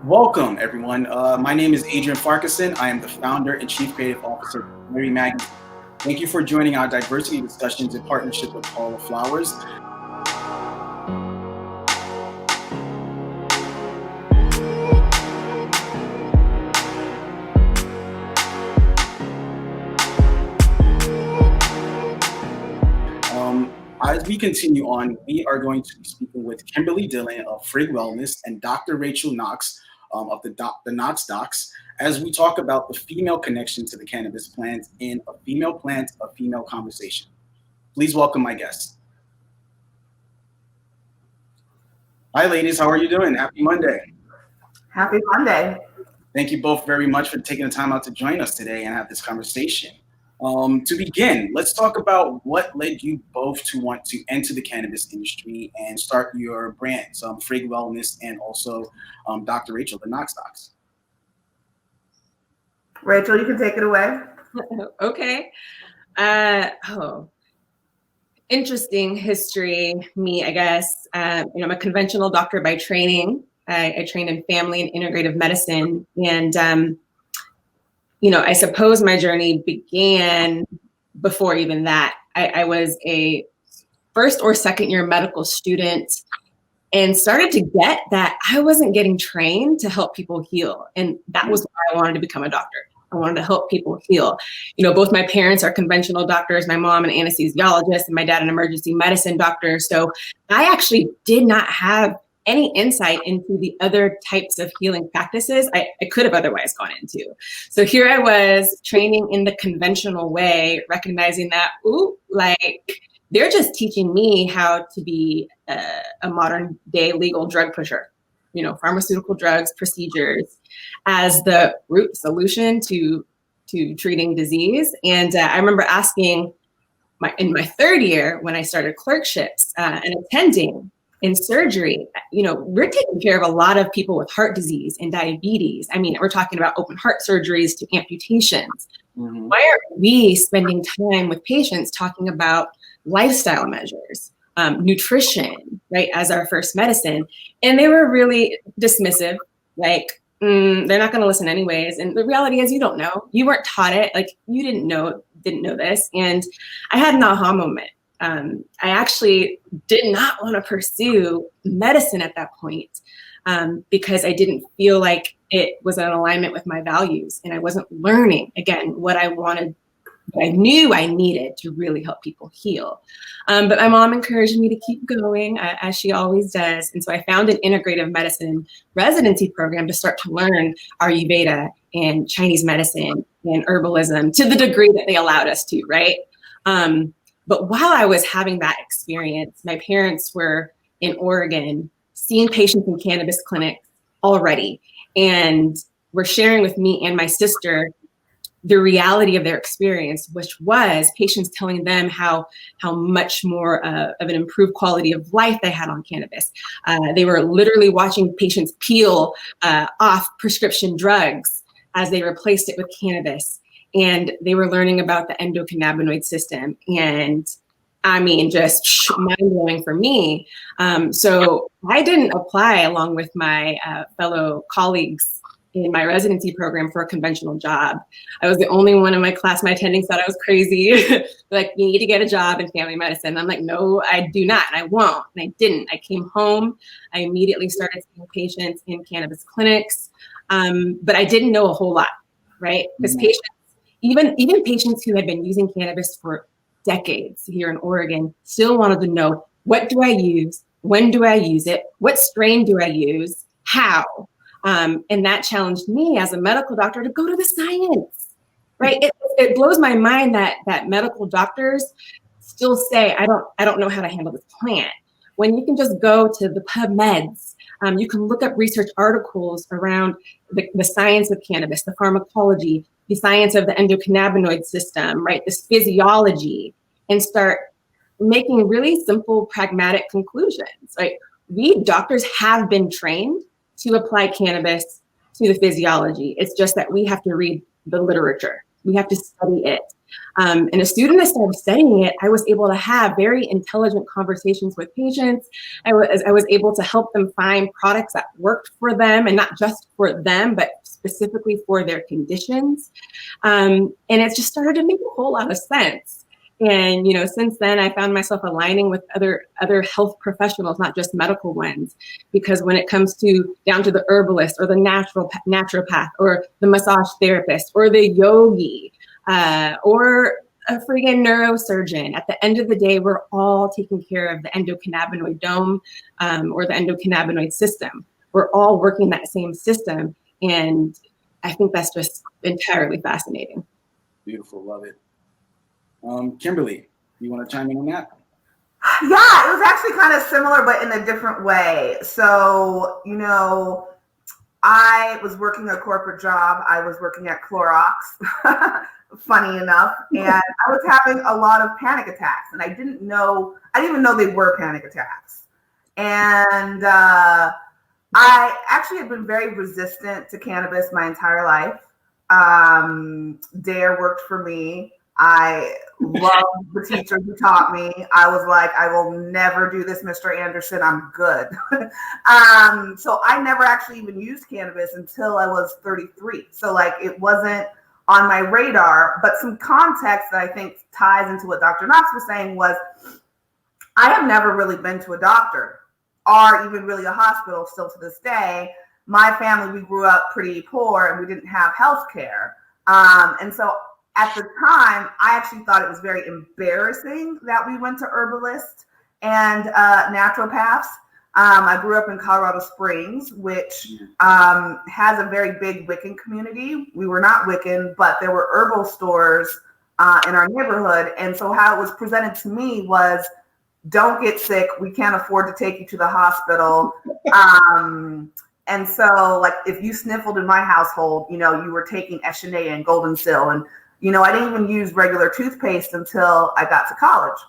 Welcome, everyone. My name is Adrian Farquharson. I am the founder and chief creative officer of Mary Magazine. Thank you for joining our diversity discussions in partnership with Hall of Flowers. As we continue on, we are going to be speaking with Kimberly Dillon of Frigg Wellness and Dr. Rachel Knox of the Knox Docs, as we talk about the female connection to the cannabis plant in A Female Plant, A Female Conversation. Please welcome my guests. Hi, ladies. How are you doing? Happy Monday. Happy Monday. Thank you both very much for taking the time out to join us today and have this conversation. To begin, let's talk about what led you both to want to enter the cannabis industry and start your brands, Frigg Wellness and also Dr. Rachel, the Knox Docs. Rachel, you can take it away. Okay. Interesting history, me, I guess. I'm a conventional doctor by training. I trained in family and integrative medicine. And I suppose my journey began before even that. I was a first or second year medical student and started to get that I wasn't getting trained to help people heal. And that was why I wanted to become a doctor. I wanted to help people heal. Both my parents are conventional doctors, my mom an anesthesiologist and my dad an emergency medicine doctor. So I actually did not have any insight into the other types of healing practices I could have otherwise gone into. So here I was training in the conventional way, recognizing that, they're just teaching me how to be a modern day legal drug pusher, pharmaceutical drugs, procedures as the root solution to treating disease. And I remember asking in my third year when I started clerkships and attending in surgery, we're taking care of a lot of people with heart disease and diabetes. I mean, we're talking about open heart surgeries to amputations. Mm-hmm. Why aren't we spending time with patients talking about lifestyle measures, nutrition, right, as our first medicine? And they were really dismissive, they're not going to listen anyways. And the reality is you don't know. You weren't taught it. You didn't know this. And I had an aha moment. I actually did not want to pursue medicine at that point because I didn't feel like it was in alignment with my values. And I wasn't learning, again, what I wanted, what I knew I needed to really help people heal. But my mom encouraged me to keep going, as she always does. And so I found an integrative medicine residency program to start to learn Ayurveda and Chinese medicine and herbalism to the degree that they allowed us to, right? But while I was having that experience, my parents were in Oregon seeing patients in cannabis clinics already and were sharing with me and my sister the reality of their experience, which was patients telling them how much more of an improved quality of life they had on cannabis. They were literally watching patients peel off prescription drugs as they replaced it with cannabis. And they were learning about the endocannabinoid system. And I mean, just mind-blowing for me. So I didn't apply along with my fellow colleagues in my residency program for a conventional job. I was the only one in my class. My attendings thought I was crazy. You need to get a job in family medicine. I'm like, no, I do not, and I won't. And I didn't. I came home. I immediately started seeing patients in cannabis clinics. But I didn't know a whole lot, right? Because patients, even patients who had been using cannabis for decades here in Oregon still wanted to know, what do I use? When do I use it? What strain do I use? How? And that challenged me as a medical doctor to go to the science, right? It blows my mind that medical doctors still say, I don't know how to handle this plant. When you can just go to the PubMeds, you can look up research articles around the science of cannabis, the pharmacology, the science of the endocannabinoid system, right? This physiology, and start making really simple, pragmatic conclusions. Right? We doctors have been trained to apply cannabis to the physiology. It's just that we have to read the literature, We have to study it. And as soon as I started studying it, I was able to have very intelligent conversations with patients. I was able to help them find products that worked for them, and not just for them, but specifically for their conditions. And it just started to make a whole lot of sense. And, since then, I found myself aligning with other health professionals, not just medical ones, because when it comes down to the herbalist or the naturopath or the massage therapist or the yogi, or a friggin' neurosurgeon. At the end of the day, we're all taking care of the endocannabinoid dome, or the endocannabinoid system. We're all working that same system. And I think that's just entirely fascinating. Beautiful. Love it. Kimberly, you want to chime in on that? Yeah, it was actually kind of similar, but in a different way. So, I was working a corporate job. I was working at Clorox, funny enough. And I was having a lot of panic attacks, and I didn't even know they were panic attacks. And I actually had been very resistant to cannabis my entire life. DARE worked for me. I loved the teacher who taught me. I was like, I will never do this, Mr. Anderson. I'm good. So I never actually even used cannabis until I was 33. So it wasn't on my radar. But some context that I think ties into what Dr. Knox was saying was, I have never really been to a doctor or even really a hospital still to this day. My family, we grew up pretty poor and we didn't have health care. And so at the time, I actually thought it was very embarrassing that we went to herbalists and naturopaths. I grew up in Colorado Springs, which has a very big Wiccan community. We were not Wiccan, but there were herbal stores in our neighborhood. And so how it was presented to me was, don't get sick. We can't afford to take you to the hospital. And so if you sniffled in my household, you were taking Echinacea and Golden Seal. And I didn't even use regular toothpaste until I got to college.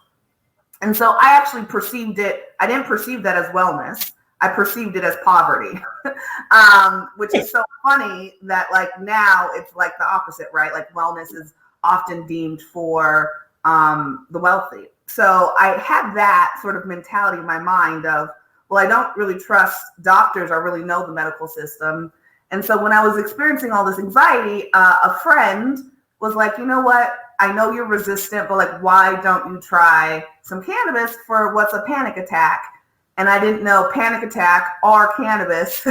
And so I actually perceived it. I didn't perceive that as wellness. I perceived it as poverty, which is so funny that now it's the opposite, right? Wellness is often deemed for the wealthy. So I had that sort of mentality in my mind of, well, I don't really trust doctors or really know the medical system. And so when I was experiencing all this anxiety, a friend was like, you know what? I know you're resistant, but why don't you try some cannabis for what's a panic attack? And I didn't know panic attack or cannabis.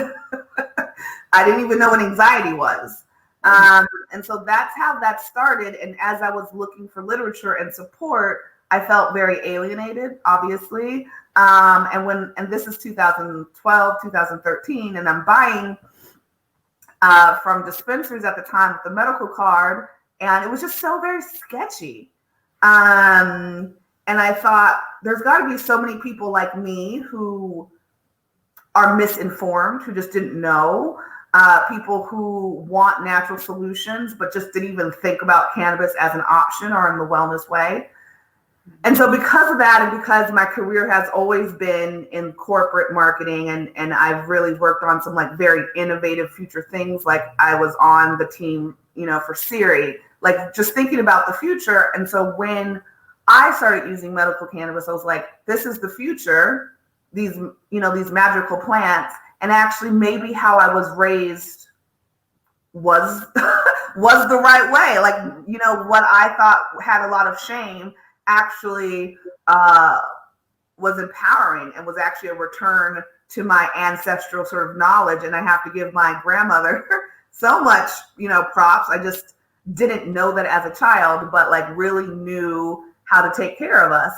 I didn't even know what anxiety was. And so that's how that started. And as I was looking for literature and support, I felt very alienated, obviously. And this is 2012, 2013, and I'm buying from dispensaries at the time with the medical card. And it was just so very sketchy. And I thought, there's got to be so many people like me who are misinformed, who just didn't know, people who want natural solutions, but just didn't even think about cannabis as an option or in the wellness way. And so because of that, and because my career has always been in corporate marketing, and I've really worked on some very innovative future things, I was on the team, for Siri, just thinking about the future. And so when I started using medical cannabis, I was like, this is the future, these magical plants. And actually maybe how I was raised was was the right way. What I thought had a lot of shame actually was empowering and was actually a return to my ancestral sort of knowledge. And I have to give my grandmother so much, props. I just didn't know that as a child, but really knew how to take care of us.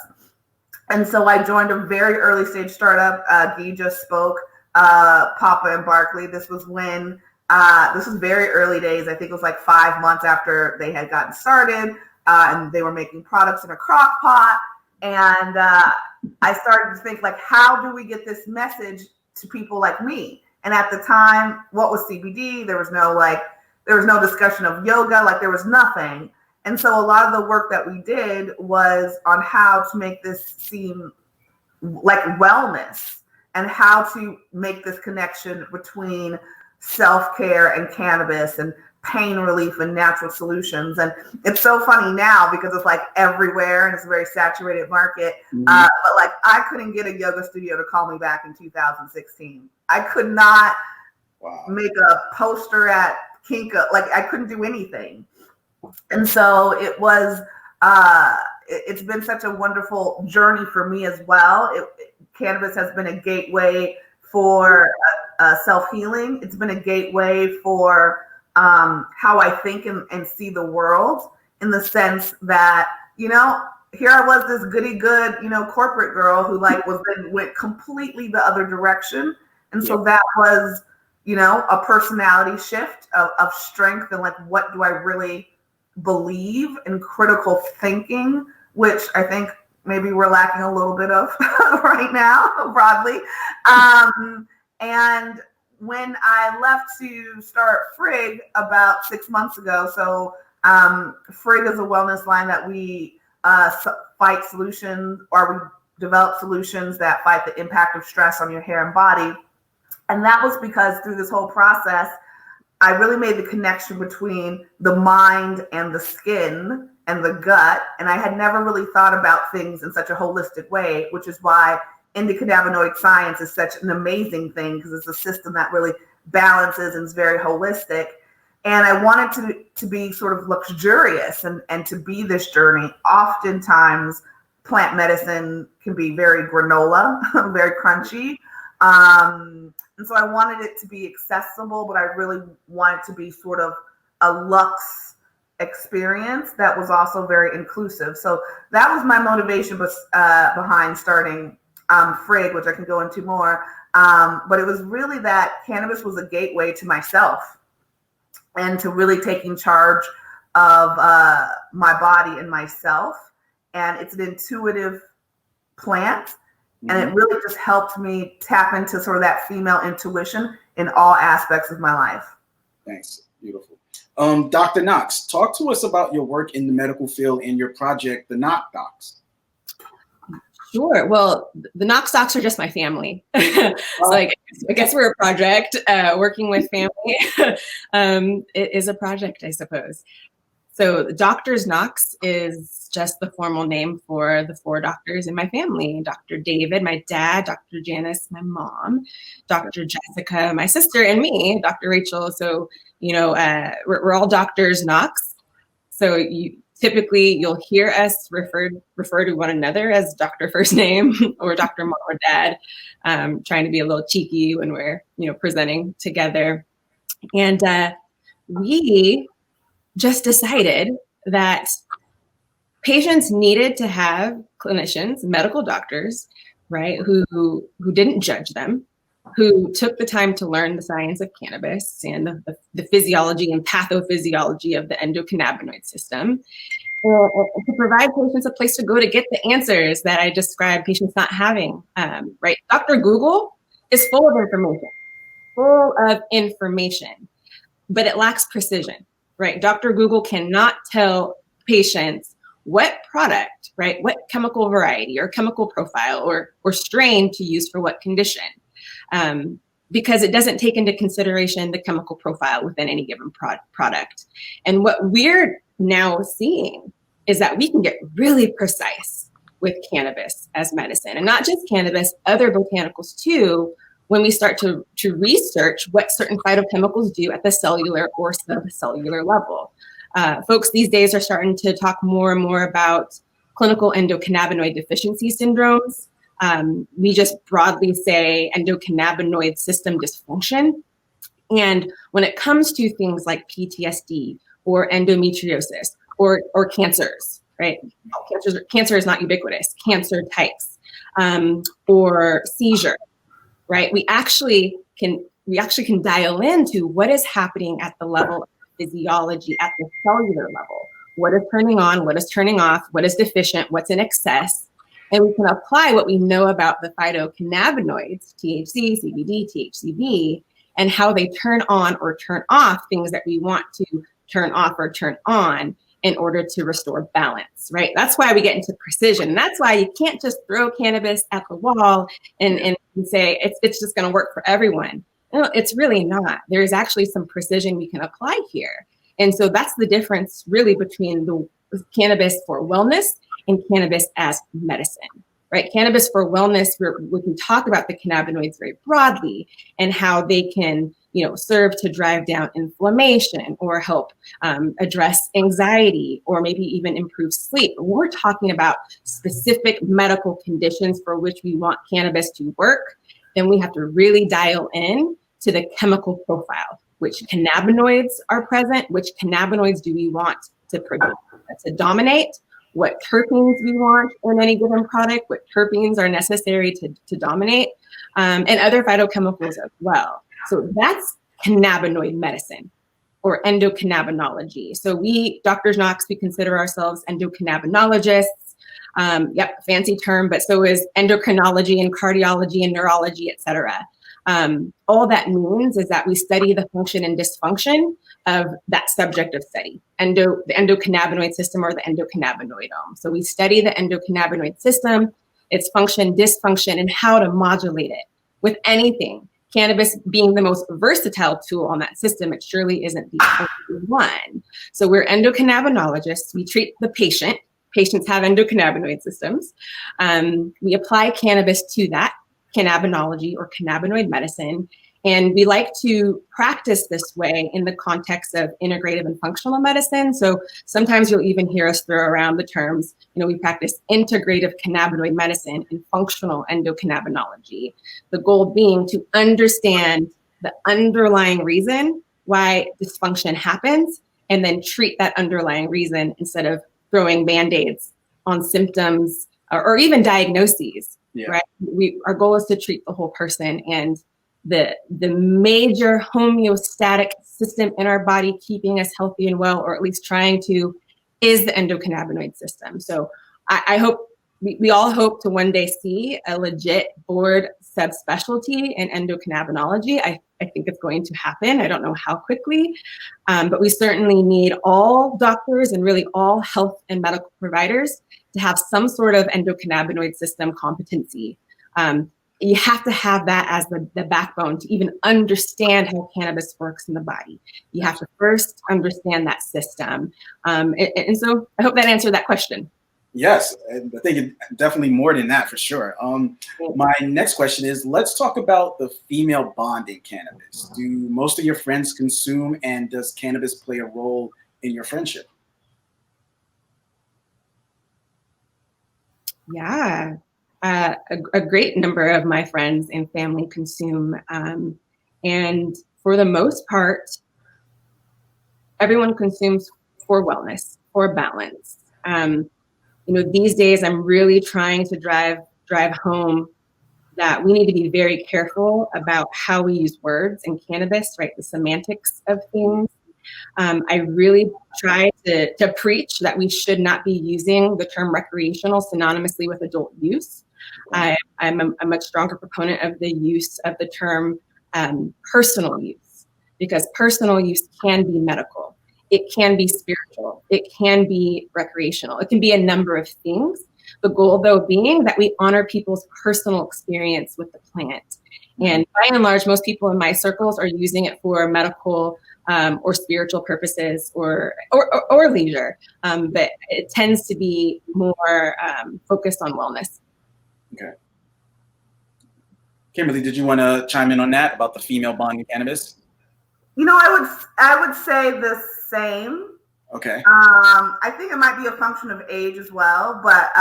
And so I joined a very early stage startup. Guy just spoke, Papa and Barkley. This was when, this was very early days. I think it was 5 months after they had gotten started. And they were making products in a crock pot. And I started to think, how do we get this message to people like me? And at the time, what was CBD? There was no discussion of yoga, there was nothing. And so a lot of the work that we did was on how to make this seem like wellness and how to make this connection between self-care and cannabis and pain relief and natural solutions. And it's so funny now because it's like everywhere and it's a very saturated market. But like I couldn't get a yoga studio to call me back in 2016. I could not make a poster at Kinka. Like I couldn't do anything. And so it was, it's been such a wonderful journey for me as well. Cannabis has been a gateway for self-healing. It's been a gateway for how I think and see the world, in the sense that, you know, here I was, this goody good, you know, corporate girl who like went completely the other direction. And so that was, you know, a personality shift of strength and like, what do I really believe, in critical thinking, which I think maybe we're lacking a little bit of right now, broadly. And when I left to start Frigg about 6 months ago, so Frigg is a wellness line that we fight solutions, or we develop solutions that fight the impact of stress on your hair and body. And that was because through this whole process, I really made the connection between the mind and the skin and the gut. And I had never really thought about things in such a holistic way, which is why endocannabinoid science is such an amazing thing, because it's a system that really balances and is very holistic. And I wanted to be sort of luxurious and to be this journey. Oftentimes, plant medicine can be very granola, very crunchy. And so I wanted it to be accessible, but I really wanted to be sort of a luxe experience that was also very inclusive. So that was my motivation behind starting Frigg, which I can go into more. But it was really that cannabis was a gateway to myself and to really taking charge of my body and myself. And it's an intuitive plant. And it really just helped me tap into sort of that female intuition in all aspects of my life. Thanks. Beautiful. Dr. Knox, talk to us about your work in the medical field and your project, the Knox Docs. Sure. Well, the Knox Docs are just my family. So I guess we're a project. Working with family it is a project, I suppose. So Doctors Knox is just the formal name for the 4 doctors in my family. Dr. David, my dad, Dr. Janice, my mom, Dr. Jessica, my sister, and me, Dr. Rachel. So, you know, we're all Doctors Knox. So typically you'll hear us refer to one another as Dr. First Name or Dr. Mom or Dad, trying to be a little cheeky when we're, you know, presenting together. And we just decided that patients needed to have clinicians, medical doctors, right, who didn't judge them, who took the time to learn the science of cannabis and the physiology and pathophysiology of the endocannabinoid system, to provide patients a place to go to get the answers that I described patients not having, right? Dr. Google is full of information, but it lacks precision. Right, Dr. Google cannot tell patients what product, right, what chemical variety or chemical profile or strain to use for what condition, because it doesn't take into consideration the chemical profile within any given product. And what we're now seeing is that we can get really precise with cannabis as medicine, and not just cannabis, other botanicals too, when we start to research what certain phytochemicals do at the cellular or subcellular level. Folks these days are starting to talk more and more about clinical endocannabinoid deficiency syndromes. We just broadly say endocannabinoid system dysfunction. And when it comes to things like PTSD or endometriosis or cancers, right? Cancer is not ubiquitous, cancer types, or seizure. Right, we actually can dial into what is happening at the level of physiology at the cellular level. What is turning on? What is turning off? What is deficient? What's in excess? And we can apply what we know about the phytocannabinoids, THC, CBD, THCV, and how they turn on or turn off things that we want to turn off or turn on in order to restore balance, right? That's why we get into precision. That's why you can't just throw cannabis at the wall and say it's just going to work for everyone. No, it's really not. There's actually some precision we can apply here. And so that's the difference really between the cannabis for wellness and cannabis as medicine, right? Cannabis for wellness, we can talk about the cannabinoids very broadly and how they can, serve to drive down inflammation or help address anxiety or maybe even improve sleep. When we're talking about specific medical conditions for which we want cannabis to work, then we have to really dial in to the chemical profile. Which cannabinoids are present, which cannabinoids do we want to dominate, what terpenes we want in any given product, what terpenes are necessary to dominate, and other phytochemicals as well. So that's cannabinoid medicine or endocannabinology. So we, Dr. Knox, we consider ourselves endocannabinologists. Fancy term, but so is endocrinology and cardiology and neurology, et cetera. All that means is that we study the function and dysfunction of that subject of study, the endocannabinoid system or the endocannabinoidome. So we study the endocannabinoid system, its function, dysfunction, and how to modulate it with anything. Cannabis being the most versatile tool on that system, it surely isn't the only one. So we're endocannabinologists. We treat the patient. Patients have endocannabinoid systems. We apply cannabis to that cannabinology or cannabinoid medicine. And we like to practice this way in the context of integrative and functional medicine. So sometimes you'll even hear us throw around the terms, we practice integrative cannabinoid medicine and functional endocannabinology. The goal being to understand the underlying reason why dysfunction happens and then treat that underlying reason instead of throwing Band-Aids on symptoms or even diagnoses. Yeah. Right? Our goal is to treat the whole person, and the major homeostatic system in our body keeping us healthy and well, or at least trying to, is the endocannabinoid system. So I hope, we all hope to one day see a legit board subspecialty in endocannabinology. I think it's going to happen. I don't know how quickly, but we certainly need all doctors and really all health and medical providers to have some sort of endocannabinoid system competency. You have to have that as the backbone to even understand how cannabis works in the body. You have to first understand that system. And so I hope that answered that question. Yes, I think definitely more than that for sure. My next question is, let's talk about the female bond in cannabis. Do most of your friends consume, and does cannabis play a role in your friendship? Yeah, a great number of my friends and family consume. And for the most part, everyone consumes for wellness, for balance. These days I'm really trying to drive home that we need to be very careful about how we use words in cannabis, right? The semantics of things. I really try to preach that we should not be using the term recreational synonymously with adult use. I'm a much stronger proponent of the use of the term personal use, because personal use can be medical. It can be spiritual. It can be recreational. It can be a number of things. The goal, though, being that we honor people's personal experience with the plant. And by and large, most people in my circles are using it for medical or spiritual purposes or leisure. But it tends to be more focused on wellness. Okay. Kimberly, did you want to chime in on that about the female bond in cannabis? I would say the same. Okay. I think it might be a function of age as well, but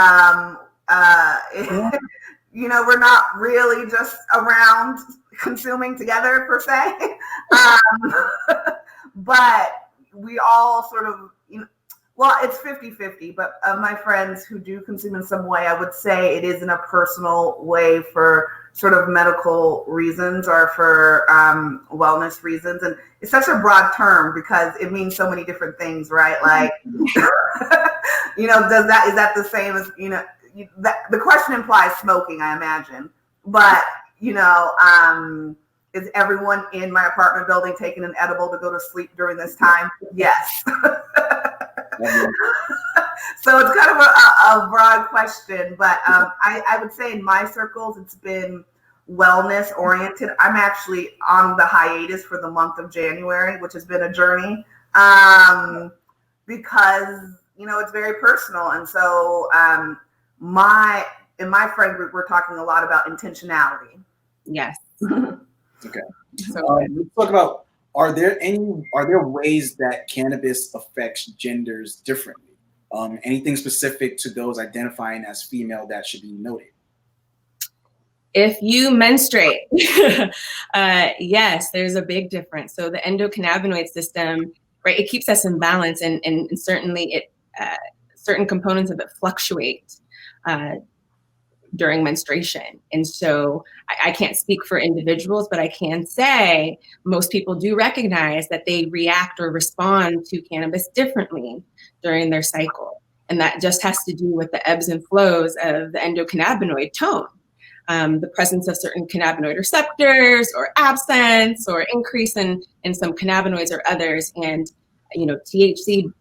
we're not really just around consuming together per se. But we all sort of, it's 50-50, but of my friends who do consume in some way, I would say it is in a personal way for sort of medical reasons or for wellness reasons. And it's such a broad term because it means so many different things, right? Like, is that the same as, the question implies smoking, I imagine, but, is everyone in my apartment building taking an edible to go to sleep during this time? Yes. So it's kind of a broad question, but I would say in my circles, it's been wellness oriented. I'm actually on the hiatus for the month of January, which has been a journey, because, it's very personal. And so in my friend group, we're talking a lot about intentionality. Yes. Okay. So let's talk about, are there ways that cannabis affects genders differently? Anything specific to those identifying as female that should be noted? if you menstruate, yes, there's a big difference. So the endocannabinoid system, right, it keeps us in balance, and certainly it certain components of it fluctuate during menstruation. And so I can't speak for individuals, but I can say most people do recognize that they react or respond to cannabis differently during their cycle. And that just has to do with the ebbs and flows of the endocannabinoid tone. The presence of certain cannabinoid receptors or absence or increase in some cannabinoids or others. And, THC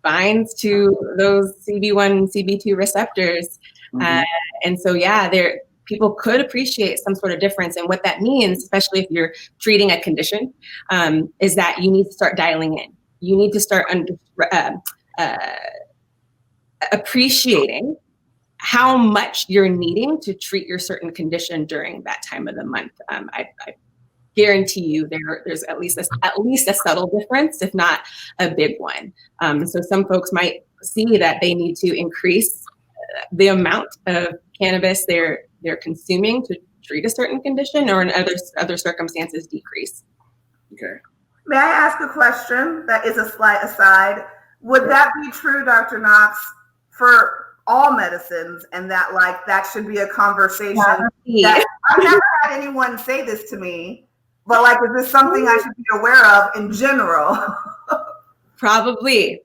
binds to those CB1 and CB2 receptors. Mm-hmm. And so, people could appreciate some sort of difference. And what that means, especially if you're treating a condition, is that you need to start dialing in. You need to start appreciating how much you're needing to treat your certain condition during that time of the month. I guarantee you there's at least a subtle difference, if not a big one. So some folks might see that they need to increase the amount of cannabis they're consuming to treat a certain condition, or in other circumstances decrease. Okay. May I ask a question that is a slight aside? Would that be true, Dr. Knox, for all medicines, and that that should be a conversation? That I've never had anyone say this to me, but is this something I should be aware of in general? Probably.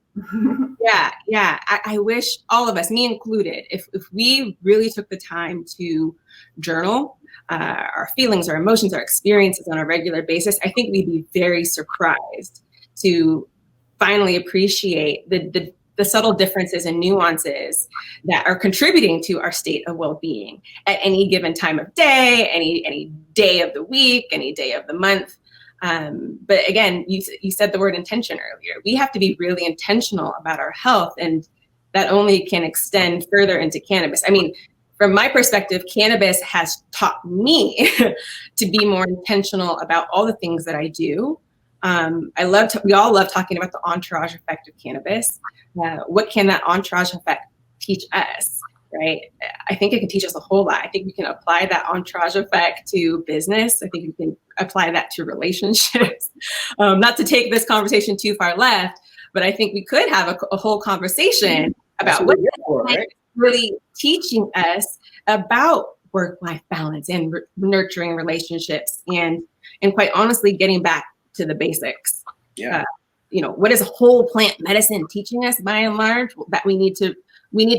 Yeah. I wish all of us, me included, if we really took the time to journal our feelings, our emotions, our experiences on a regular basis, I think we'd be very surprised to finally appreciate the subtle differences and nuances that are contributing to our state of well-being at any given time of day, any day of the week, any day of the month. But again, you said the word intention earlier. We have to be really intentional about our health, and that only can extend further into cannabis. I mean, from my perspective, cannabis has taught me to be more intentional about all the things that I do. We all love talking about the entourage effect of cannabis. What can that entourage effect teach us, right? I think it can teach us a whole lot. I think we can apply that entourage effect to business. I think we can apply that to relationships. Not to take this conversation too far left, but I think we could have a whole conversation about what it's really teaching us about work-life balance and nurturing relationships, and quite honestly, getting back to the basics. Yeah. What is whole plant medicine teaching us by and large? That we need to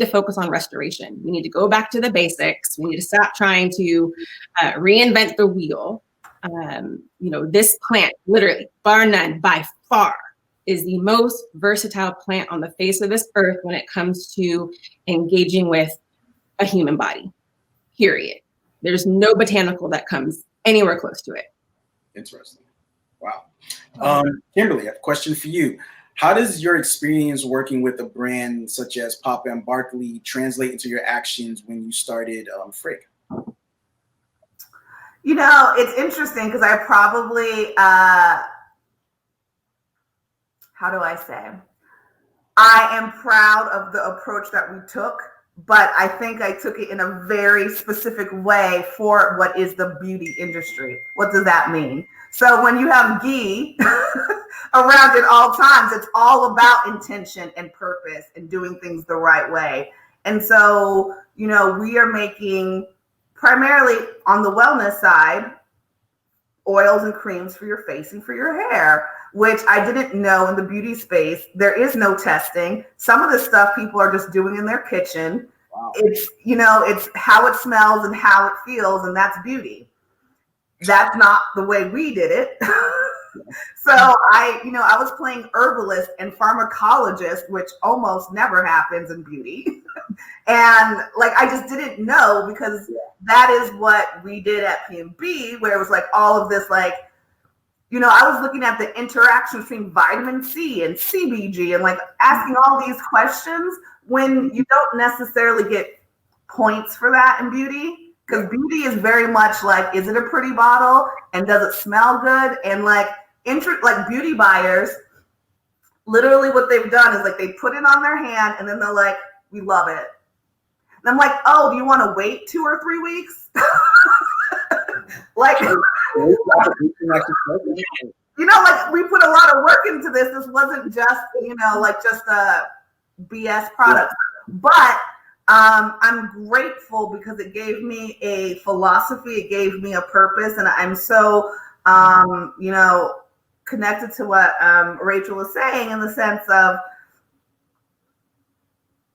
focus on restoration. We need to go back to the basics. We need to stop trying to reinvent the wheel. This plant, literally, bar none, by far, is the most versatile plant on the face of this earth when it comes to engaging with a human body, period. There's no botanical that comes anywhere close to it. Interesting. Wow. Kimberly, I have a question for you. How does your experience working with a brand such as Papa and Barkley translate into your actions when you started Frigg? It's interesting because I probably, how do I say? I am proud of the approach that we took, but I think I took it in a very specific way for what is the beauty industry. What does that mean? So when you have ghee around at all times, it's all about intention and purpose and doing things the right way. And so, we are making, primarily on the wellness side, oils and creams for your face and for your hair, which I didn't know in the beauty space. There is no testing. Some of the stuff people are just doing in their kitchen. Wow. It's, it's how it smells and how it feels, and that's beauty. That's not the way we did it. So I was playing herbalist and pharmacologist, which almost never happens in beauty. And like, I just didn't know, because that is what we did at P&B, where it was like all of this, like, I was looking at the interaction between vitamin C and CBG and like asking all these questions when you don't necessarily get points for that in beauty, because beauty is very much like, is it a pretty bottle and does it smell good? And like beauty buyers, literally what they've done is like they put it on their hand and then they're like, we love it. And I'm like, oh, do you want to wait 2 or 3 weeks? Like, like we put a lot of work into this. This wasn't just, like just a BS product. Yeah. But I'm grateful because it gave me a philosophy. It gave me a purpose. And I'm so, connected to what Rachel was saying, in the sense of,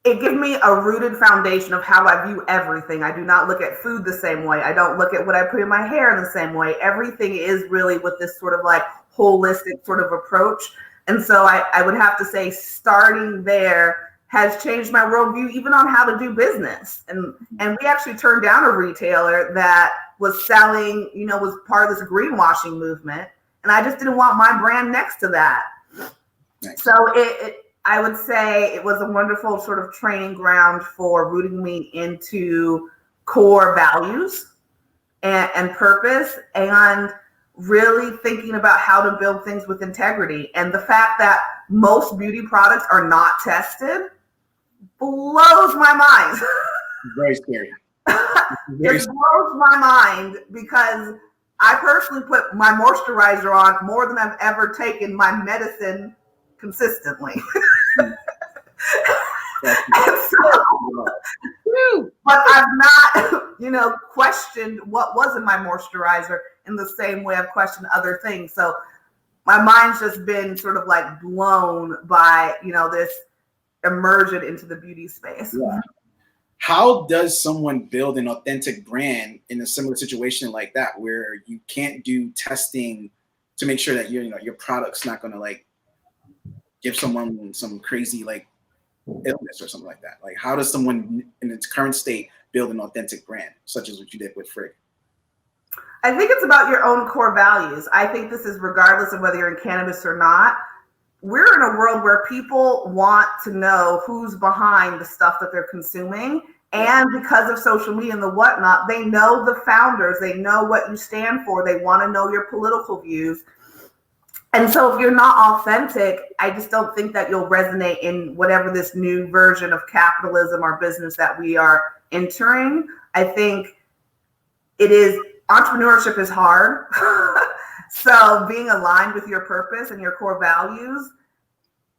it gave me a rooted foundation of how I view everything. I do not look at food the same way. I don't look at what I put in my hair in the same way. Everything is really with this sort of like holistic sort of approach. And so I would have to say, starting there has changed my worldview, even on how to do business. And we actually turned down a retailer that was selling, was part of this greenwashing movement. And I just didn't want my brand next to that. Nice. So I would say it was a wonderful sort of training ground for rooting me into core values and purpose, and really thinking about how to build things with integrity. And the fact that most beauty products are not tested blows my mind. Very scary. It blows my mind, because I personally put my moisturizer on more than I've ever taken my medicine consistently. But I've not, questioned what was in my moisturizer in the same way I've questioned other things. So my mind's just been sort of like blown by, this immersion into the beauty space. Yeah. How does someone build an authentic brand in a similar situation like that, where you can't do testing to make sure that your product's not going to like give someone some crazy like illness or something like that? Like, how does someone in its current state build an authentic brand, such as what you did with Frigg? I think it's about your own core values. I think this is regardless of whether you're in cannabis or not. We're in a world where people want to know who's behind the stuff that they're consuming. And because of social media and the whatnot, they know the founders, they know what you stand for, they want to know your political views. And so if you're not authentic, I just don't think that you'll resonate in whatever this new version of capitalism or business that we are entering. I think entrepreneurship is hard. So being aligned with your purpose and your core values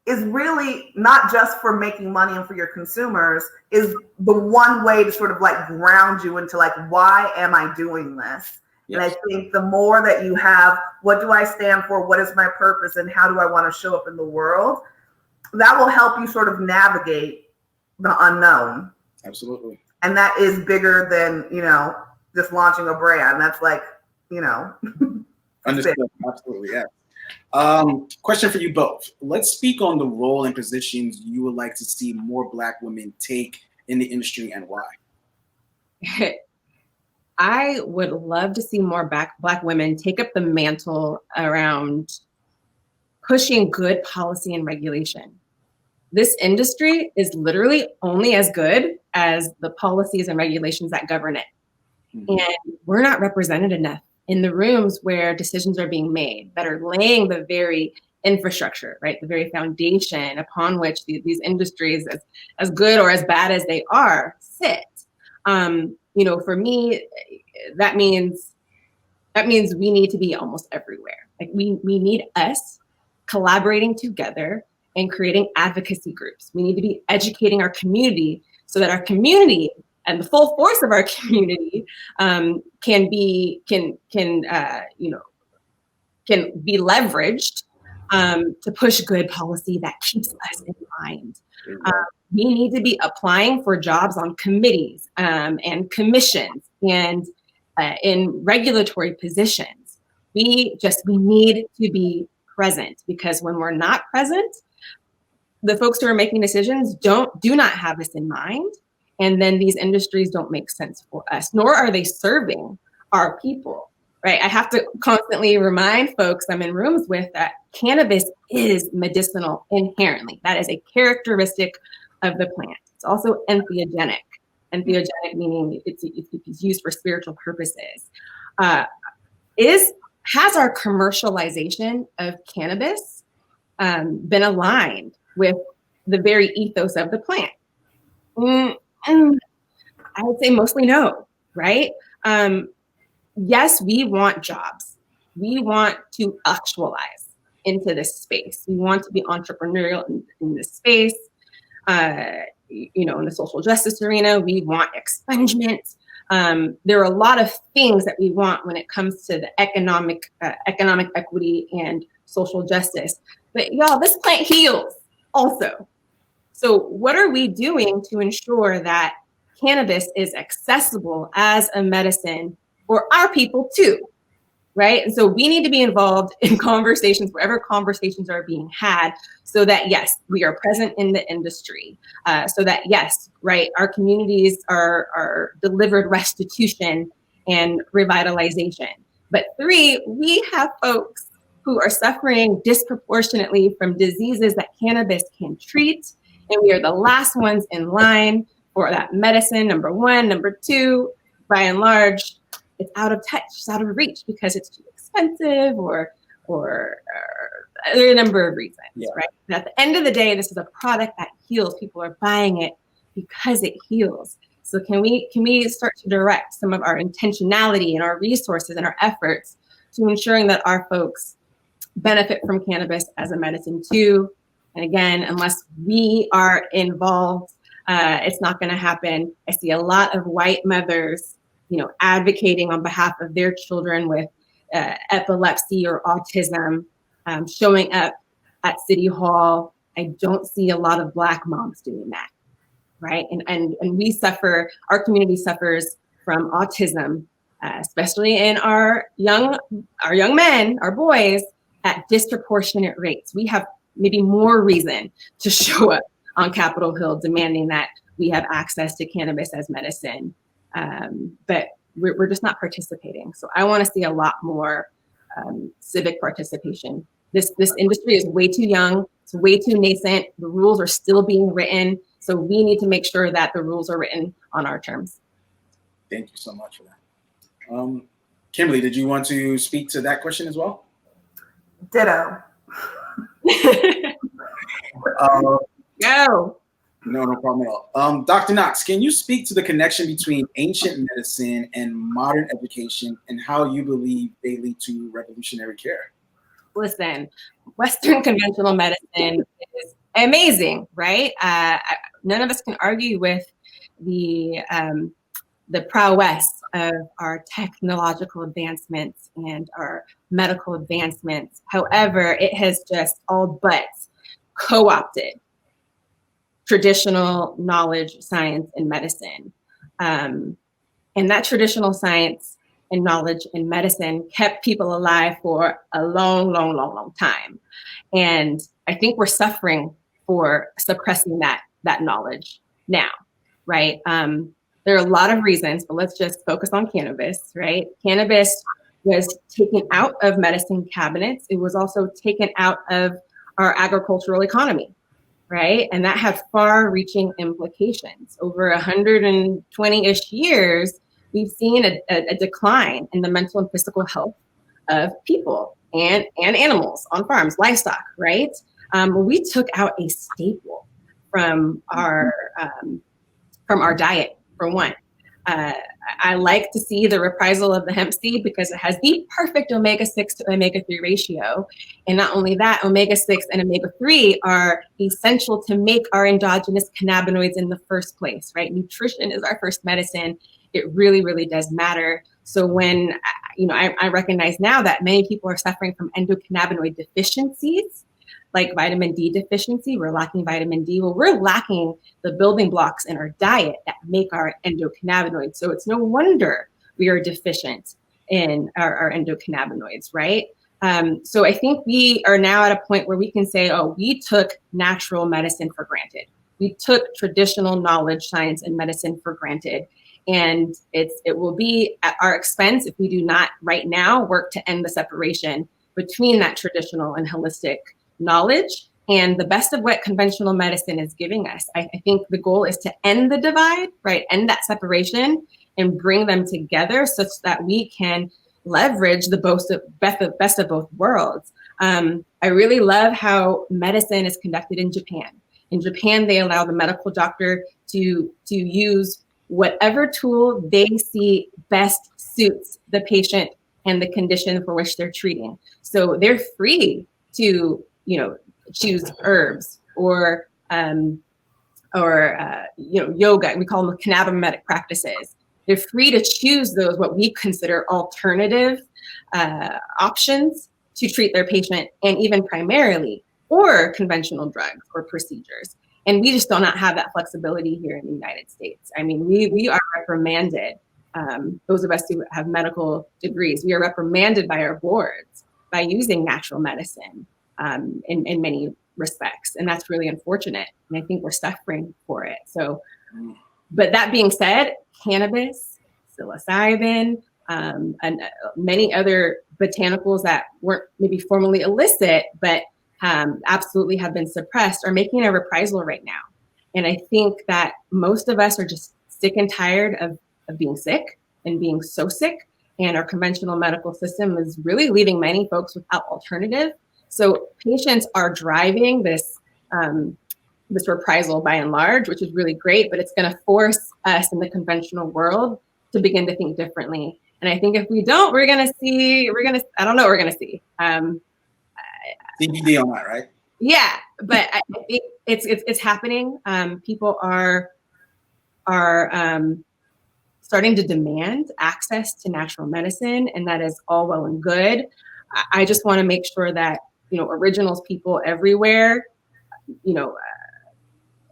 is really not just for making money and for your consumers, is the one way to sort of like ground you into like, why am I doing this? Yes. And I think the more that you have, what do I stand for? What is my purpose? And how do I want to show up in the world? That will help you sort of navigate the unknown. Absolutely. And that is bigger than, just launching a brand. That's like, Understood. Absolutely. Yeah. Question for you both. Let's speak on the role and positions you would like to see more Black women take in the industry, and why. I would love to see more Black women take up the mantle around pushing good policy and regulation. This industry is literally only as good as the policies and regulations that govern it. Mm-hmm. And we're not represented enough in the rooms where decisions are being made that are laying the very infrastructure, right? The very foundation upon which these industries, as good or as bad as they are, sit. For me, that means we need to be almost everywhere. Like we need us collaborating together and creating advocacy groups. We need to be educating our community so that our community and the full force of our community can be leveraged to push good policy that keeps us in mind. We need to be applying for jobs on committees and commissions and in regulatory positions. We need to be present, because when we're not present, the folks who are making decisions do not have this in mind. And then these industries don't make sense for us, nor are they serving our people, right? I have to constantly remind folks I'm in rooms with that cannabis is medicinal inherently. That is a characteristic of the plant. It's also entheogenic. Entheogenic meaning it's used for spiritual purposes. Has our commercialization of cannabis been aligned with the very ethos of the plant? I would say mostly no, right? Yes, we want jobs. We want to actualize into this space. We want to be entrepreneurial in this space. In the social justice arena, we want expungement. There are a lot of things that we want when it comes to the economic equity and social justice. But y'all, this plant heals also. So what are we doing to ensure that cannabis is accessible as a medicine for our people too, right? And so we need to be involved in conversations, wherever conversations are being had, so that, yes, we are present in the industry, so that, yes, right, our communities are delivered restitution and revitalization. But 3, we have folks who are suffering disproportionately from diseases that cannabis can treat, and we are the last ones in line for that medicine, number 1. Number 2, by and large, it's out of touch, it's out of reach because it's too expensive or there are a number of reasons, right? And at the end of the day, this is a product that heals. People are buying it because it heals. So can we start to direct some of our intentionality and our resources and our efforts to ensuring that our folks benefit from cannabis as a medicine too? And again, unless we are involved, it's not going to happen. I see a lot of white mothers, advocating on behalf of their children with epilepsy or autism, showing up at City Hall. I don't see a lot of Black moms doing that, right? And we suffer, our community suffers from autism, especially in our young men, our boys, at disproportionate rates. We have maybe more reason to show up on Capitol Hill demanding that we have access to cannabis as medicine. But we're just not participating. So I want to see a lot more civic participation. This industry is way too young. It's way too nascent. The rules are still being written. So we need to make sure that the rules are written on our terms. Thank you so much for that. Kimberly, did you want to speak to that question as well? Ditto. Go. No problem at all. Dr. Knox, can you speak to the connection between ancient medicine and modern education and how you believe they lead to revolutionary care? Listen, Western conventional medicine is amazing, right? None of us can argue with the prowess of our technological advancements and our medical advancements. However, it has just all but co-opted traditional knowledge, science, and medicine. And that traditional science and knowledge and medicine kept people alive for a long, long, long, long time. And I think we're suffering for suppressing that knowledge now, right? There are a lot of reasons, but let's just focus on cannabis, right? Cannabis was taken out of medicine cabinets. It was also taken out of our agricultural economy, right? And that had far-reaching implications. Over 120-ish years, we've seen a decline in the mental and physical health of people and animals on farms, livestock, right? We took out a staple from our diet, for one. I like to see the reprisal of the hemp seed because it has the perfect omega-6 to omega-3 ratio. And not only that, omega-6 and omega-3 are essential to make our endogenous cannabinoids in the first place, right? Nutrition is our first medicine. It really, really does matter. So when, I recognize now that many people are suffering from endocannabinoid deficiencies, like vitamin D deficiency, we're lacking vitamin D. Well, we're lacking the building blocks in our diet that make our endocannabinoids. So it's no wonder we are deficient in our endocannabinoids, right? So I think we are now at a point where we can say, oh, we took natural medicine for granted. We took traditional knowledge, science, and medicine for granted. And it will be at our expense if we do not right now work to end the separation between that traditional and holistic knowledge and the best of what conventional medicine is giving us. I think the goal is to end the divide, right? End that separation and bring them together such that we can leverage the best of both worlds. I really love how medicine is conducted in Japan. In Japan, they allow the medical doctor to use whatever tool they see best suits the patient and the condition for which they're treating. So they're free to, choose herbs or yoga. We call them cannabis practices. They're free to choose those, what we consider alternative options to treat their patient, and even primarily, or conventional drugs or procedures. And we just do not have that flexibility here in the United States. I mean, we are reprimanded. Those of us who have medical degrees, we are reprimanded by our boards by using natural medicine in many respects. And that's really unfortunate. And I think we're suffering for it. So, but that being said, cannabis, psilocybin, and many other botanicals that weren't maybe formally illicit, but absolutely have been suppressed, are making a reprisal right now. And I think that most of us are just sick and tired of being sick and being so sick. And our conventional medical system is really leaving many folks without alternative. So patients are driving this reprisal by and large, which is really great, but it's going to force us in the conventional world to begin to think differently. And I think if we don't, I don't know what we're going to see. CBD on that, right? Yeah, but I think it's happening. People are starting to demand access to natural medicine, and that is all well and good. I just want to make sure that, originals people everywhere,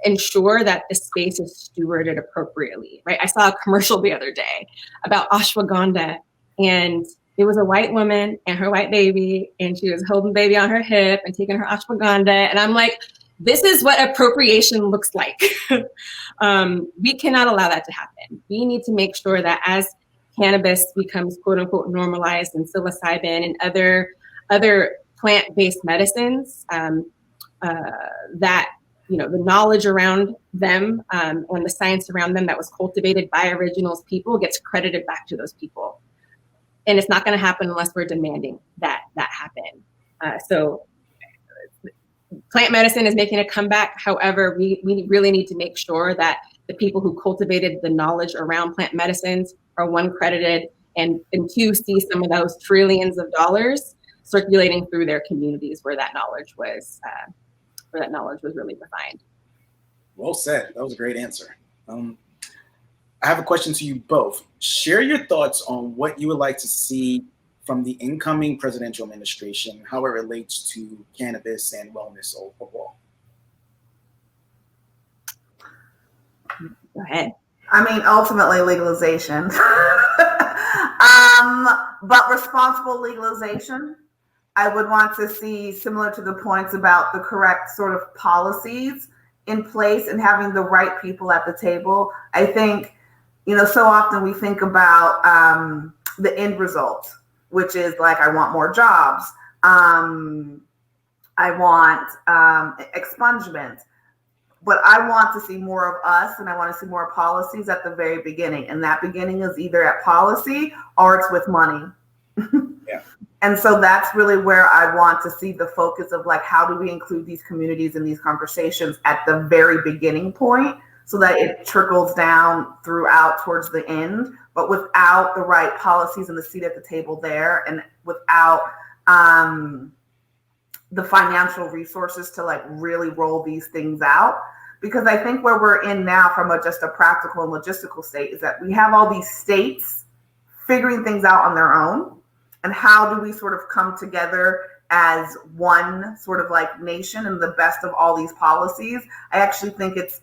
ensure that the space is stewarded appropriately, right? I saw a commercial the other day about ashwagandha, and it was a white woman and her white baby, and she was holding baby on her hip and taking her ashwagandha. And I'm like, this is what appropriation looks like. We cannot allow that to happen. We need to make sure that as cannabis becomes quote unquote normalized, and psilocybin and other plant-based medicines, that the knowledge around them and the science around them that was cultivated by originals people gets credited back to those people. And it's not going to happen unless we're demanding that happen. So plant medicine is making a comeback. However, we really need to make sure that the people who cultivated the knowledge around plant medicines are, one, credited, and two, see some of those trillions of dollars circulating through their communities where that knowledge was really refined. Well said. That was a great answer. I have a question to you both. Share your thoughts on what you would like to see from the incoming presidential administration, how it relates to cannabis and wellness overall. Go ahead. I mean, ultimately legalization, but responsible legalization. I would want to see, similar to the points about the correct sort of policies in place and having the right people at the table. I think, so often we think about the end result, which is like, I want more jobs. I want expungement. But I want to see more of us, and I want to see more policies at the very beginning. And that beginning is either at policy or it's with money. Yeah. And so that's really where I want to see the focus of, like, how do we include these communities in these conversations at the very beginning point so that it trickles down throughout towards the end, but without the right policies and the seat at the table there, and without the financial resources to like really roll these things out. Because I think where we're in now from just a practical and logistical state is that we have all these states figuring things out on their own. And how do we sort of come together as one sort of like nation and the best of all these policies? I actually think it's,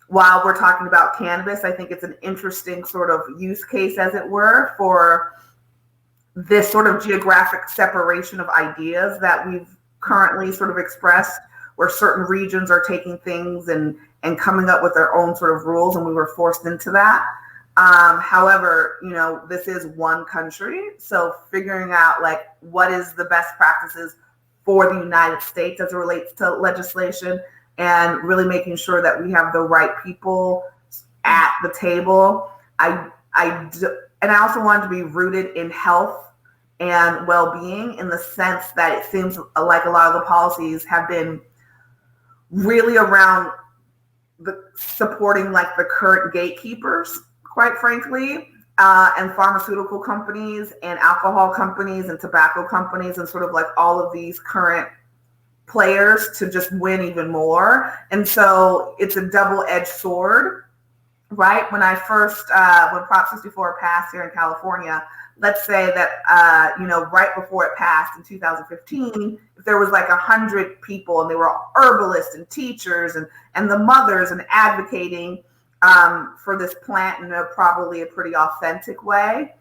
while we're talking about cannabis, I think it's an interesting sort of use case, as it were, for this sort of geographic separation of ideas that we've currently sort of expressed, where certain regions are taking things and coming up with their own sort of rules, and we were forced into that. However, you know, this is one country, so figuring out like what is the best practices for the United States as it relates to legislation, and really making sure that we have the right people at the table. And I also wanted to be rooted in health and well-being, in the sense that it seems like a lot of the policies have been really around supporting like the current gatekeepers, quite frankly, and pharmaceutical companies and alcohol companies and tobacco companies and sort of like all of these current players to just win even more. And so it's a double-edged sword, right? When I first, when Prop 64 passed here in California, let's say that, you know, right before it passed in 2015, if there was like 100 people and they were herbalists and teachers and the mothers and advocating for this plant in probably a pretty authentic way.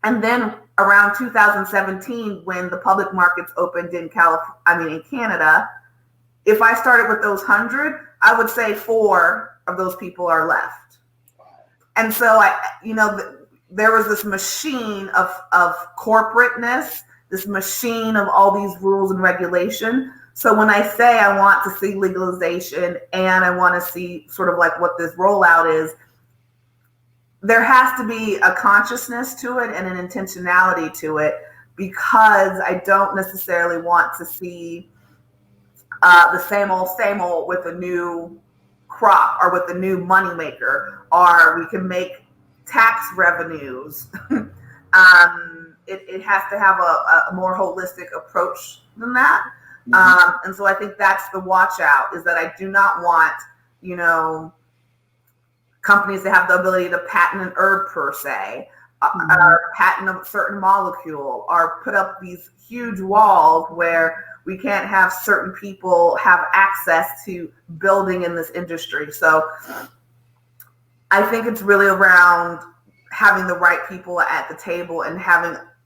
And then around 2017, when the public markets opened in in Canada, if I started with those 100, I would say 4 of those people are left. And so there was this machine of corporateness, this machine of all these rules and regulation. So when I say I want to see legalization and I want to see sort of like what this rollout is, there has to be a consciousness to it and an intentionality to it, because I don't necessarily want to see the same old with a new crop or with a new moneymaker, or we can make tax revenues. It has to have a more holistic approach than that. And so I think that's the watch out, is that I do not want, you know, companies to have the ability to patent an herb per se, or patent a certain molecule, or put up these huge walls where we can't have certain people have access to building in this industry. So I think it's really around having the right people at the table and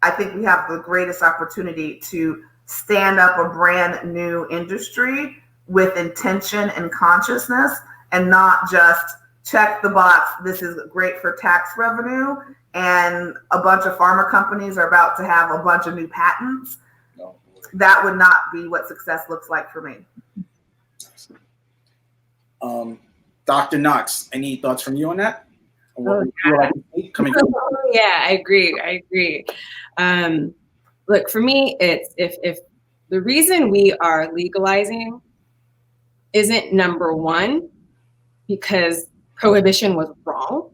I think we have the greatest opportunity to stand up a brand new industry with intention and consciousness, and not just check the box, this is great for tax revenue, and a bunch of pharma companies are about to have a bunch of new patents. No. That would not be what success looks like for me. Dr. Knox, any thoughts from you on that? Yeah, I agree. Look, for me, it's if the reason we are legalizing isn't, number one, because prohibition was wrong,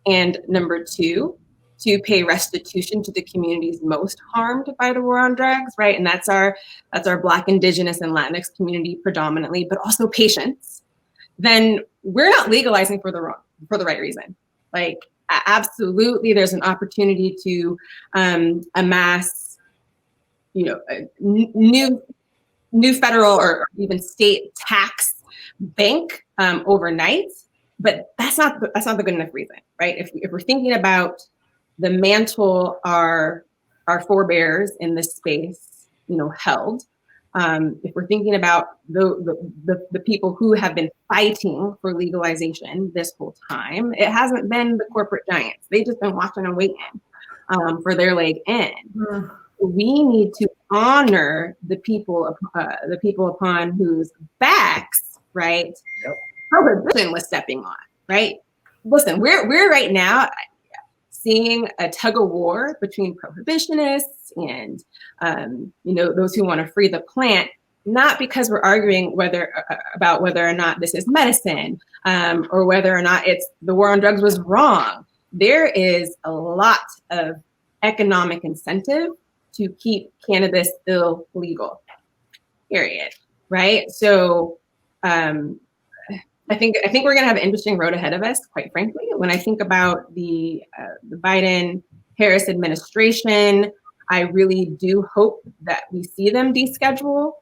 and number two, to pay restitution to the communities most harmed by the war on drugs, right? And that's our Black, Indigenous, and Latinx community predominantly, but also patients. Then we're not legalizing for the right reason. Like, absolutely, there's an opportunity to amass, you know, a new federal or even state tax bank overnight, but that's not the good enough reason, right? If we're thinking about the mantle our forebears in this space, you know, held, if we're thinking about the people who have been fighting for legalization this whole time, it hasn't been the corporate giants. They've just been watching and waiting for their leg in. Mm. We need to honor the people upon whose backs, right, yep, prohibition was stepping on, right? Listen, we're right now seeing a tug of war between prohibitionists and you know, those who want to free the plant, not because we're arguing about whether or not this is medicine, or whether or not it's the war on drugs was wrong. There is a lot of economic incentive to keep cannabis illegal, period, right? So I think we're going to have an interesting road ahead of us, quite frankly. When I think about the Biden-Harris administration, I really do hope that we see them deschedule.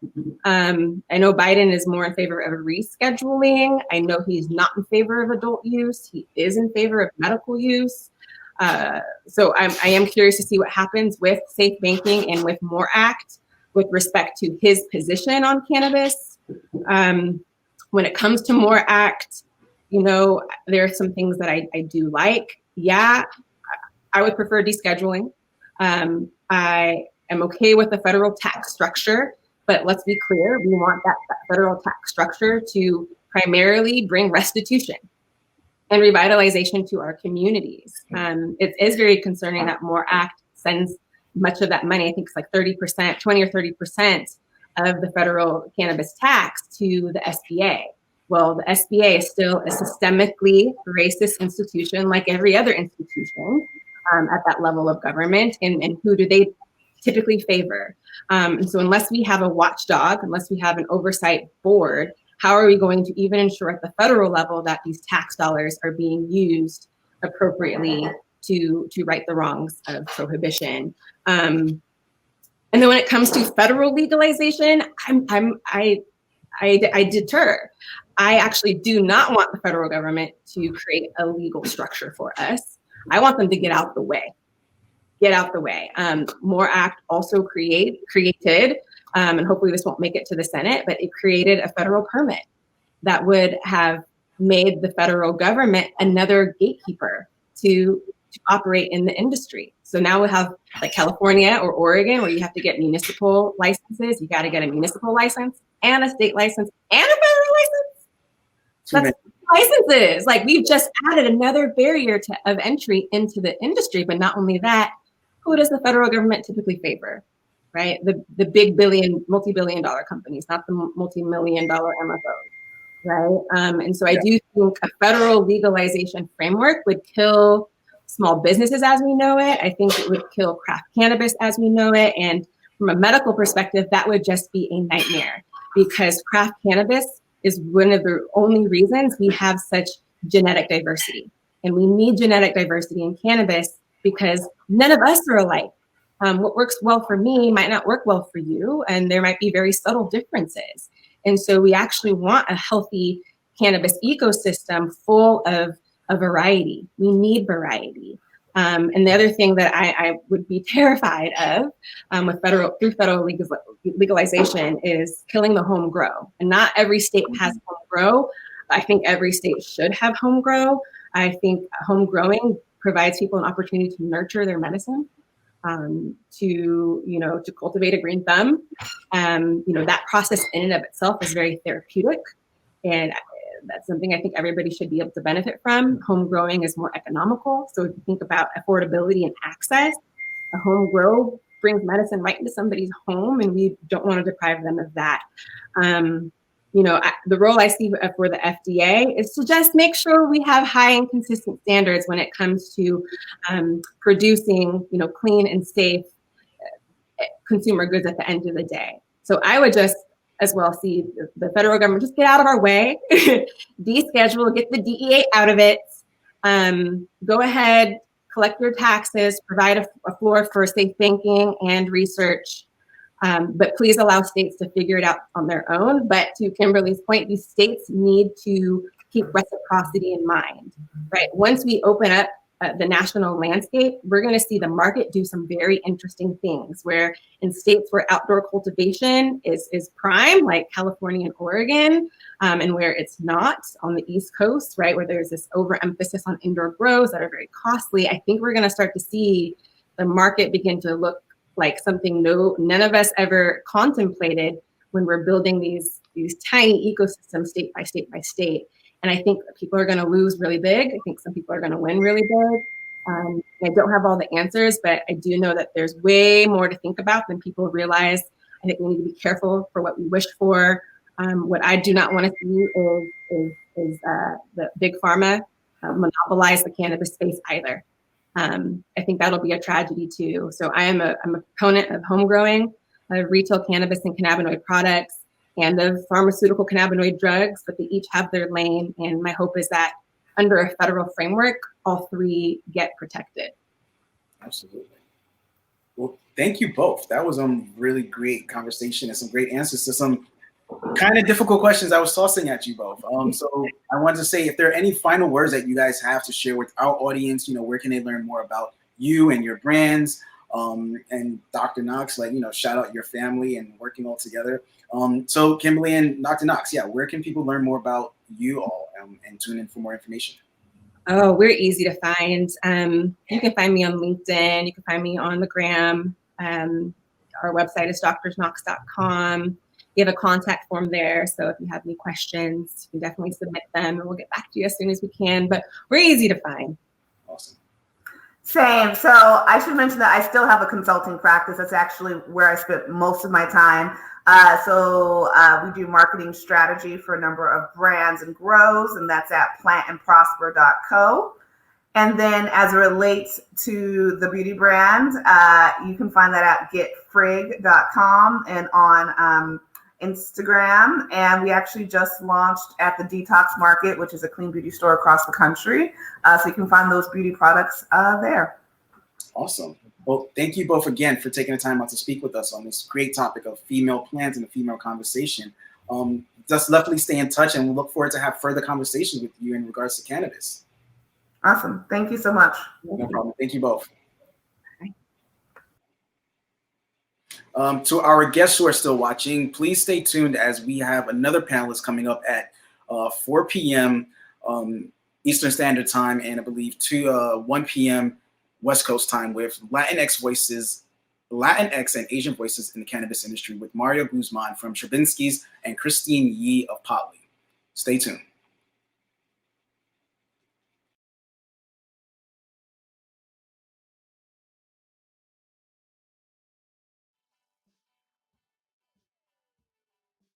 I know Biden is more in favor of rescheduling. I know he's not in favor of adult use. He is in favor of medical use. So I am curious to see what happens with Safe Banking and with MORE Act with respect to his position on cannabis. When it comes to MORE Act, there are some things that I do like. Yeah, I would prefer descheduling. I am okay with the federal tax structure, but let's be clear, we want that federal tax structure to primarily bring restitution and revitalization to our communities. It is very concerning that MORE Act sends much of that money, I think it's like 30%, 20 or 30% of the federal cannabis tax to the SBA. Well, the SBA is still a systemically racist institution like every other institution at that level of government. And who do they typically favor? And so unless we have a watchdog, unless we have an oversight board, how are we going to even ensure at the federal level that these tax dollars are being used appropriately to right the wrongs of prohibition? And then when it comes to federal legalization, I deter. I actually do not want the federal government to create a legal structure for us. I want them to get out the way. MORE Act also created, and hopefully this won't make it to the Senate, but it created a federal permit that would have made the federal government another gatekeeper to operate in the industry. So now we have like California or Oregon where you have to get municipal licenses. You got to get a municipal license and a state license and a federal license. That's licenses. Like we've just added another barrier of entry into the industry. But not only that, who does the federal government typically favor? Right? The big multi-billion dollar companies, not the multi-million dollar MFOs. Right? And so I do think a federal legalization framework would kill small businesses as we know it. I think it would kill craft cannabis as we know it. And from a medical perspective, that would just be a nightmare because craft cannabis is one of the only reasons we have such genetic diversity. And we need genetic diversity in cannabis because none of us are alike. What works well for me might not work well for you, and there might be very subtle differences. And so we actually want a healthy cannabis ecosystem full of a variety. We need variety. And the other thing that I would be terrified of with through federal legalization is killing the home grow. And not every state has home grow. I think every state should have home grow. I think home growing provides people an opportunity to nurture their medicine, to cultivate a green thumb. That process in and of itself is very therapeutic. And that's something I think everybody should be able to benefit from. Home growing is more economical. So if you think about affordability and access, a home grow brings medicine right into somebody's home, and we don't want to deprive them of that. The role I see for the FDA is to just make sure we have high and consistent standards when it comes to producing, clean and safe consumer goods at the end of the day. So I would just as well see the federal government just get out of our way, deschedule, get the DEA out of it, go ahead, collect your taxes, provide a floor for safe banking and research, but please allow states to figure it out on their own. But to Kimberly's point, these states need to keep reciprocity in mind, right? Once we open up the national landscape, we're going to see the market do some very interesting things where in states where outdoor cultivation is prime, like California and Oregon, and where it's not on the East Coast, right, where there's this overemphasis on indoor grows that are very costly, I think we're going to start to see the market begin to look like something none of us ever contemplated when we're building these tiny ecosystems state by state by state. And I think people are going to lose really big. I think some people are going to win really big. I don't have all the answers, but I do know that there's way more to think about than people realize. I think we need to be careful for what we wish for. What I do not want to see is the big pharma monopolize the cannabis space either. I think that'll be a tragedy too. So I'm a proponent of home growing, retail cannabis and cannabinoid products, and of pharmaceutical cannabinoid drugs, but they each have their lane. And my hope is that under a federal framework, all three get protected. Absolutely. Well, thank you both. That was a really great conversation and some great answers to some kind of difficult questions I was tossing at you both. So I wanted to say, if there are any final words that you guys have to share with our audience, where can they learn more about you and your brands, and Dr. Knox, shout out your family and working all together. So Kimberly and Dr. Knox, where can people learn more about you all and tune in for more information? Oh, we're easy to find. You can find me on LinkedIn. You can find me on the gram. Our website is drsknox.com. We have a contact form there. So if you have any questions, you can definitely submit them and we'll get back to you as soon as we can. But we're easy to find. Awesome. Same. So I should mention that I still have a consulting practice. That's actually where I spent most of my time. We do marketing strategy for a number of brands and grows, and that's at plantandprosper.co. And then as it relates to the beauty brand, you can find that at getfrigg.com and on Instagram. And we actually just launched at the Detox Market, which is a clean beauty store across the country. So you can find those beauty products there. Awesome. Well, thank you both again for taking the time out to speak with us on this great topic of female plants and the female conversation. Just definitely stay in touch, and we'll look forward to have further conversations with you in regards to cannabis. Awesome. Thank you so much. No problem. Thank you both. To our guests who are still watching, please stay tuned as we have another panelist coming up at 4 p.m. Eastern Standard Time, and I believe 1 p.m. West Coast time, with Latinx and Asian voices in the cannabis industry with Mario Guzman from Stravinsky's and Christine Yee of Potley. Stay tuned.